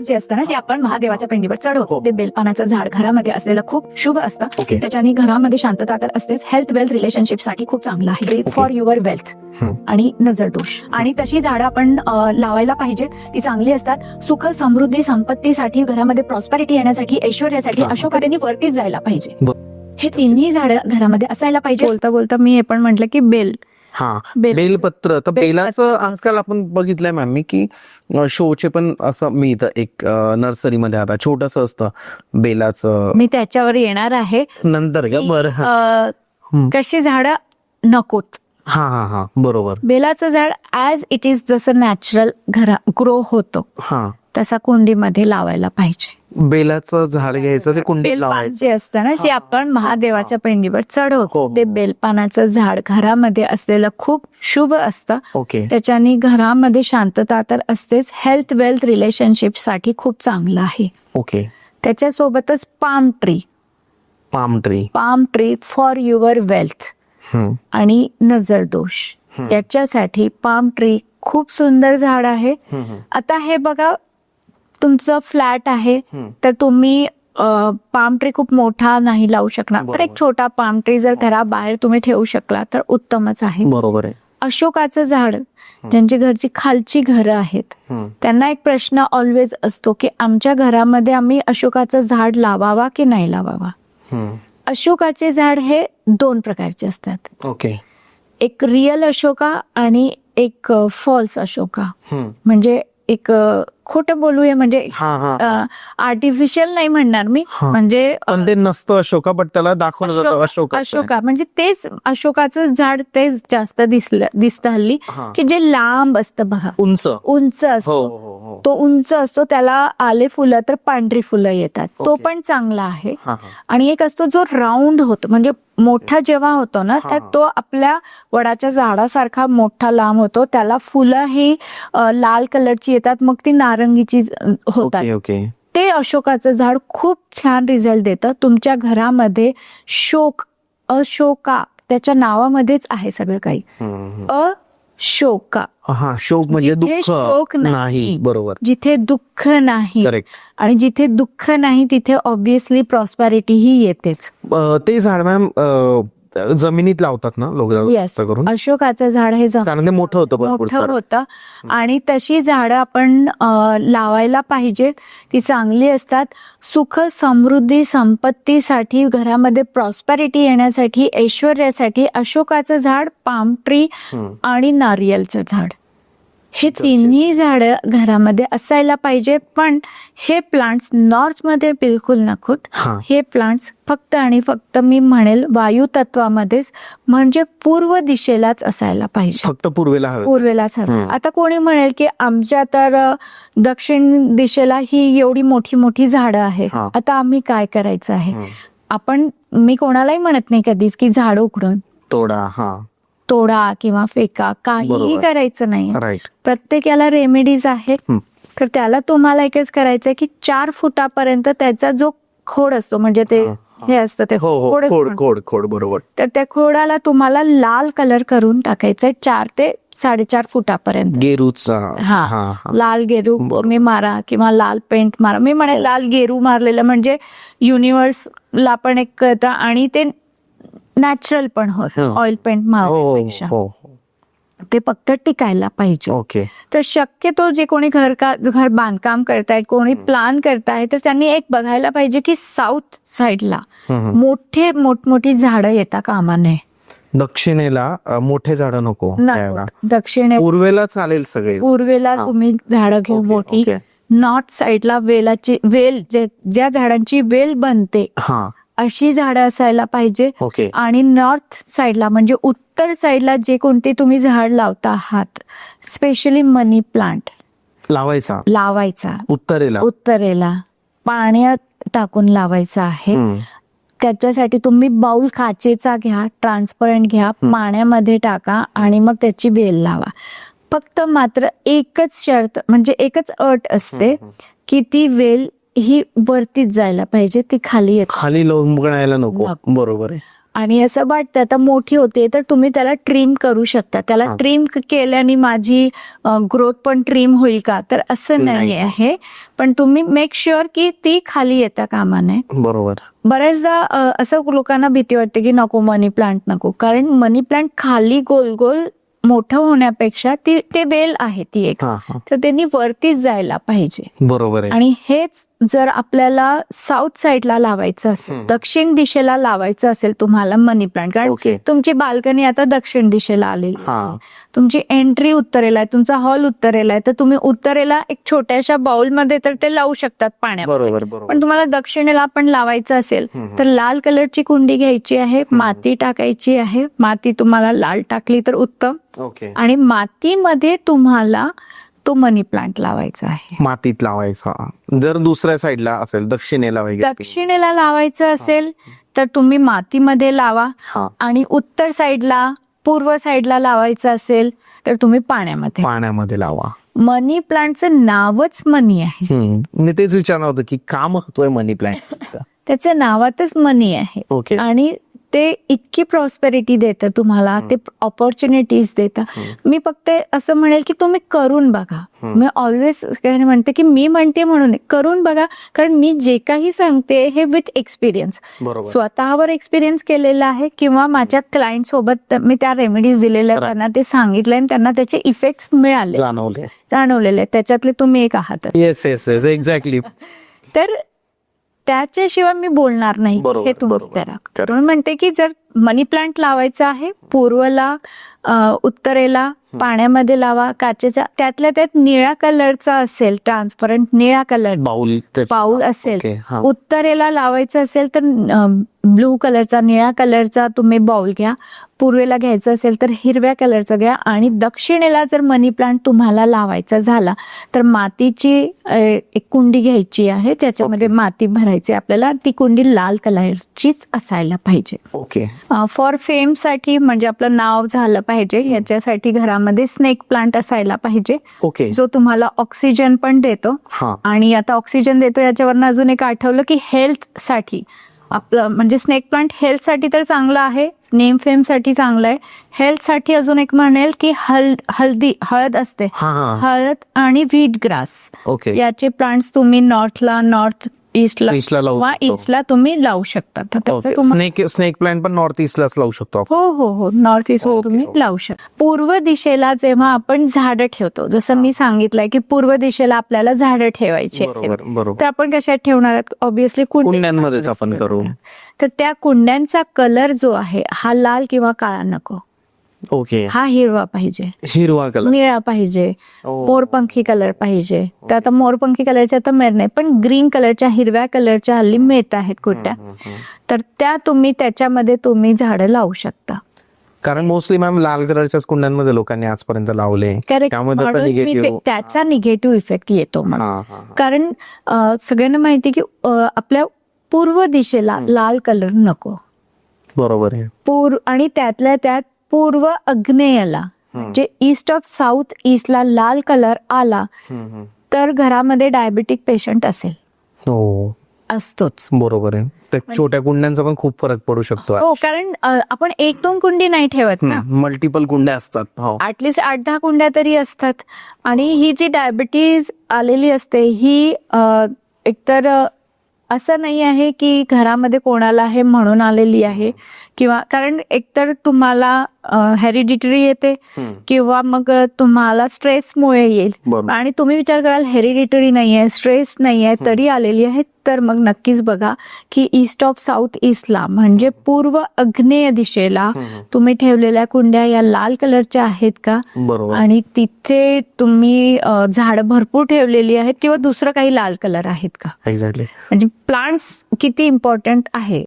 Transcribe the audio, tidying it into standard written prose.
जे असतं ना, जे आपण महादेवाच्या पिंडीवर चढवतो, ते बेलपानाचं झाड घरामध्ये असलेलं खूप शुभ असतं. त्याच्याने घरामध्ये शांतता तर असतेच. हेल्थ वेल्थ रिलेशनशिप साठी खूप चांगलं आहे. फॉर युअर वेल्थ आणि नजर दोष. आणि तशी झाडं आपण लावायला पाहिजे. ती चांगली असतात. सुख समृद्धी संपत्तीसाठी, घरामध्ये प्रॉस्पॅरिटी येण्यासाठी, ऐश्वर्यासाठी अशोकाने वरतीच जायला पाहिजे. हे तिन्ही झाडं घरामध्ये असायला पाहिजे. बोलता बोलता मी हे पण म्हटलं की बेल, बेलपत्र. तर बेलाचं आजकाल आपण बघितलंय मॅम मी की शोचे पण असं मिळतं एक नर्सरीमध्ये. आता छोटस असतं बेलाचं. मी त्याच्यावर येणार आहे नंतर का? बरं. कशी झाडं नकोत. हा हा हा बरोबर. बेलाचं झाड ऍज इट इज जसं नॅचरल ग्रो होतो तसा कुंडीमध्ये लावायला पाहिजे. बेलाचं झाड घ्यायचं, ते कुंडीत लावायचं. जे असतं ना, जे आपण महादेवाच्या पिंडीवर चढवतो, ते बेलपानाचं झाड घरामध्ये असलेलं खूप शुभ असतं. त्याच्याने घरामध्ये शांतता तर असतेच. हेल्थ वेल्थ रिलेशनशिप साठी खूप चांगलं आहे. त्याच्यासोबतच palm tree for your wealth आणि नजर दोष याच्यासाठी पाम ट्री खूप सुंदर झाड आहे. आता हे बघा, तुमचं फ्लॅट आहे तर तुम्ही पाम ट्री खूप मोठा नाही लावू शकणार, पण एक छोटा पाम ट्री जर घराबाहेर तुम्ही ठेवू शकला तर उत्तमच आहे. बरोबर आहे. अशोकाचं झाड, ज्यांची घरची खालची घरं आहेत, त्यांना एक प्रश्न ऑलवेज असतो की आमच्या घरामध्ये आम्ही अशोकाचं झाड लावावा की नाही लावावा. अशोकाचे झाड हे 2 प्रकारचे असतात. एक रिअल अशोका आणि एक फॉल्स अशोका. म्हणजे एक खोटं बोलूया, म्हणजे आर्टिफिशियल नाही म्हणणार मी, म्हणजे ते नसतं अशोका, बट त्याला दाखवलं जातं अशोका. म्हणजे तेच अशोकाचं झाड तेच जास्त दिसतं हल्ली, की जे लांब असतं बघा, उंच असतो. तो उंच असतो, त्याला आले फुलं तर पांढरी फुलं येतात. तो पण चांगला आहे. आणि एक असतो जो राऊंड होतो, म्हणजे मोठा जेव्हा होतो ना, तर तो आपल्या वडाच्या झाडासारखा मोठा लांब होतो. त्याला फुलं ही लाल कलरची येतात, मग ती नारंगीची होतात. ते अशोकाचं झाड खूप छान रिझल्ट देतं तुमच्या घरामध्ये. अशोका त्याच्या नावामध्येच आहे सगळं काही. अशोका, शोक म्हणजे दुःख नाही. बरोबर. जिथे दुःख नाही, आणि जिथे दुःख नाही तिथे ऑब्विसली प्रॉस्पॅरिटी ही येतेच. ते झाड मॅम जमिनीत लावतात ना लोक जास्त करून. अशोकाचं झाड हे मोठं होतं आणि तशी झाडं आपण लावायला पाहिजे. ती चांगली असतात. सुख समृद्धी संपत्तीसाठी, घरामध्ये प्रॉस्पॅरिटी येण्यासाठी, ऐश्वर्यासाठी अशोकाचं झाड, पाम ट्री आणि नारियलचं झाड, हे तिन्ही झाडं घरामध्ये असायला पाहिजे. पण हे प्लांट्स नॉर्थ मध्ये बिलकुल नकोत. हे प्लांट्स फक्त आणि फक्त मी म्हणेल वायू तत्वामध्येच, म्हणजे पूर्व दिशेलाच असायला पाहिजे. फक्त पूर्वेलाच हवं. आता कोणी म्हणेल की आमच्या तर दक्षिण दिशेला ही एवढी मोठी मोठी झाडं आहेत, आता आम्ही काय करायचं आहे. मी कोणालाही म्हणत नाही कधीच की झाड उकडून तोडा किंवा फेका, काहीही करायचं नाही. प्रत्येकाला रेमेडीज आहेत. तर त्याला तुम्हाला एकच करायचंय की 4 फुटापर्यंत त्याचा जो खोड असतो, म्हणजे ते हे असतं ते खोड, बरोबर. तर त्या खोडाला तुम्हाला लाल कलर करून टाकायचंय 4 ते 4.5 फुटापर्यंत. गेरूचा लाल गेरू तुम्ही मारा किंवा लाल पेंट मारा. मी म्हणे लाल गेरू मारलेलं म्हणजे युनिव्हर्सला पण एक कळतं आणि ते नॅचरल पण होतं. ऑइल पेंट मारण्यापेक्षा ते फक्त टिकायला पाहिजे. तर शक्यतो जे कोणी घर बांधकाम करतायत, कोणी प्लॅन करतायत, तर त्यांनी एक बघायला पाहिजे की साऊथ साइडला मोठमोठी झाडं येता कामा नये. दक्षिणेला मोठे झाडं नको. पूर्वेला चालेल सगळे. पूर्वेला तुम्ही झाडं घेऊ मोठी. नॉर्थ साइडला वेल ज्या झाडांची वेल बनते अशी झाडं असायला पाहिजे. आणि नॉर्थ साइडला म्हणजे उत्तर साइडला जे कोणते तुम्ही झाड लावता आहात, स्पेशली मनी प्लांट लावायचा उत्तरेला पाण्यात टाकून लावायचा आहे. त्याच्यासाठी तुम्ही बाउल काचेचा घ्या, ट्रान्सपरंट घ्या, पाण्यामध्ये टाका आणि मग त्याची वेल लावा. फक्त मात्र एकच शर्त, म्हणजे एकच अट असते की ती वेल ही वरतीच जायला पाहिजे, ती खाली लोंबगणायला नको. बरोबर आहे. आणि असं वाटतं आता मोठी होते तर तुम्ही त्याला ट्रिम करू शकता. त्याला ट्रिम केल्याने माझी ग्रोथ पण ट्रिम होईल का, तर असं नाही आहे. पण तुम्ही मेक शुअर की ती खाली येता कामा नये. बरोबर. बऱ्याचदा असं लोकांना भीती वाटते की नको मनी प्लांट नको, कारण मनी प्लांट खाली गोल गोल मोठं होण्यापेक्षा ते वेल आहे ती एक, तर त्यांनी वरतीच जायला पाहिजे. बरोबर आहे. आणि हेच जर आपल्याला साऊथ साईडला लावायचं असेल, दक्षिण दिशेला लावायचं असेल तुम्हाला मनी प्लांट, कारण तुमची बाल्कनी आता दक्षिण दिशेला आलेली, तुमची एंट्री उत्तरेला आहे, तुमचा हॉल उत्तरेला आहे, तर तुम्ही उत्तरेला एक छोट्याशा बाउलमध्ये तर ते लावू शकतात पाण्यात. पण तुम्हाला दक्षिणेला पण लावायचं असेल तर लाल कलरची कुंडी घ्यायची आहे, माती टाकायची आहे. माती तुम्हाला लाल टाकली तर उत्तम. आणि मातीमध्ये तुम्हाला तो मनी प्लांट लावायचा आहे. मातीत लावायचा. जर दुसऱ्या साईडला असेल, दक्षिणेला वगैरे, दक्षिणेला लावायचं असेल तर तुम्ही मातीमध्ये लावा. आणि उत्तर साईडला, पूर्व साईडला लावायचं असेल तर तुम्ही पाण्यामध्ये लावा. मनी प्लांटचं नावच मनी आहे. मी तेच विचारणार होतं की का महत्व आहे मनी प्लांट. त्याच्या नावातच मनी आहे. आणि ते इतकी प्रॉस्पेरिटी देतं तुम्हाला, ते ऑपॉर्च्युनिटीज देतं. मी फक्त असं म्हणेल की तुम्ही करून बघा. मी ऑलवेज म्हणते की मी म्हणते म्हणून करून बघा, कारण मी जे काही सांगते हे विथ एक्सपिरियन्स, स्वतःवर एक्सपिरियन्स केलेला आहे किंवा माझ्या क्लायंट सोबत मी त्या रेमेडीज दिलेल्या, त्यांना ते सांगितलंय आणि त्यांना त्याचे इफेक्ट्स मिळाले, जाणवलेले. त्याच्यातले तुम्ही एक आहात. Yes yes yes, exactly. तर त्याच्याशिवाय मी बोलणार नाही, हे तुम्ही करा. म्हणून म्हणते की जर मनी प्लांट लावायचा आहे, पूर्वला, उत्तरेला पाण्यामध्ये लावा. काचेचा, त्यातल्या त्यात निळ्या कलरचा असेल, ट्रान्सपरंट निळ्या कलर बाउल असेल. उत्तरेला लावायचं असेल तर ब्लू कलरचा, निळ्या कलरचा तुम्ही बाउल घ्या. पूर्वेला घ्यायचं असेल तर हिरव्या कलरचा घ्या. आणि दक्षिणेला जर मनी प्लांट तुम्हाला लावायचा झाला तर मातीची एक कुंडी घ्यायची आहे, ज्याच्यामध्ये माती भरायची आपल्याला. ती कुंडी लाल कलरचीच असायला पाहिजे. फॉर फेम साठी, म्हणजे आपलं नाव झालं पाहिजे, याच्यासाठी घरामध्ये स्नेक प्लांट असायला पाहिजे, जो तुम्हाला ऑक्सिजन पण देतो. आणि आता ऑक्सिजन देतो याच्यावरनं अजून एक आठवलं की हेल्थ साठी आपलं, म्हणजे स्नेक प्लांट हेल्थ साठी तर चांगलं आहे, नेम फेम साठी चांगलं आहे. हेल्थ साठी अजून एक म्हणेल की हळद असते, हळद आणि व्हीट ग्रास, याचे प्लांट्स तुम्ही नॉर्थ ईस्टला किंवा ईस्टला तुम्ही लावू शकता. स्नेक प्लांट पण नॉर्थ ईस्टलाच लावू शकतो. हो, नॉर्थ ईस्ट तुम्ही लावू शकता. पूर्व दिशेला जेव्हा आपण झाडं ठेवतो, जसं मी सांगितलंय की पूर्व दिशेला आपल्याला झाडं ठेवायची, तर आपण कशात ठेवणार? ऑब्व्हियसली कुंड्यांमध्येच आपण करू. तर त्या कुंड्यांचा कलर जो आहे हा लाल किंवा काळा नको. हा हिरवा पाहिजे, हिरवा कलर, निळा पाहिजे, मोरपंखी कलर पाहिजे. तर आता मोरपंखी कलरच्या तर मिळत नाही, पण ग्रीन कलरच्या, हिरव्या कलरच्या हल्ली मिळत आहेत कुठ्या, तर त्या तुम्ही त्याच्यामध्ये तुम्ही झाडं लावू शकता. कारण मोस्टली मॅम लाल कलरच्याच कुंड्यांमध्ये लोकांनी आजपर्यंत लावले, त्याचा निगेटिव्ह इफेक्ट येतो. कारण सगळ्यांना माहिती की आपल्या पूर्व दिशेला लाल कलर नको. बरोबर आहे. आणि त्यातल्या त्यात पूर्व आग्नेयाला, म्हणजे ईस्ट ऑफ साऊथ ईस्टला लाल कलर आला तर घरामध्ये डायबिटिक पेशंट असेल, असतोच. बरोबर आहे. त्या छोट्या कुंड्यांचा पण खूप फरक पडू शकतो. हो, कारण आपण 1-2 कुंडी नाही ठेवत ना, मल्टिपल कुंड्या असतात. ऍटलिस्ट 8-10 कुंड्या तरी असतात. आणि ही जी डायबिटीज आलेली असते ही एकतर असं नाही आहे की घरामध्ये कोणाला हे म्हणून आलेली आहे, किंवा कारण एकतर तुम्हाला हेरिडिटरी येते किंवा मग तुम्हाला स्ट्रेसमुळे येईल. आणि तुम्ही विचार कराल हेरिडिटरी नाहीये, स्ट्रेस नाहीये, तरी आलेली आहे, तर मग नक्कीच बघा की ईस्ट ऑफ साऊथ ईस्टला, म्हणजे पूर्व आग्नेय दिशेला तुम्ही ठेवलेल्या कुंड्या या लाल कलरच्या आहेत का, आणि तिथे तुम्ही झाड भरपूर ठेवलेली आहेत किंवा दुसरं काही लाल कलर आहेत का. एक्झॅक्टली. म्हणजे प्लांट्स किती इम्पॉर्टंट आहे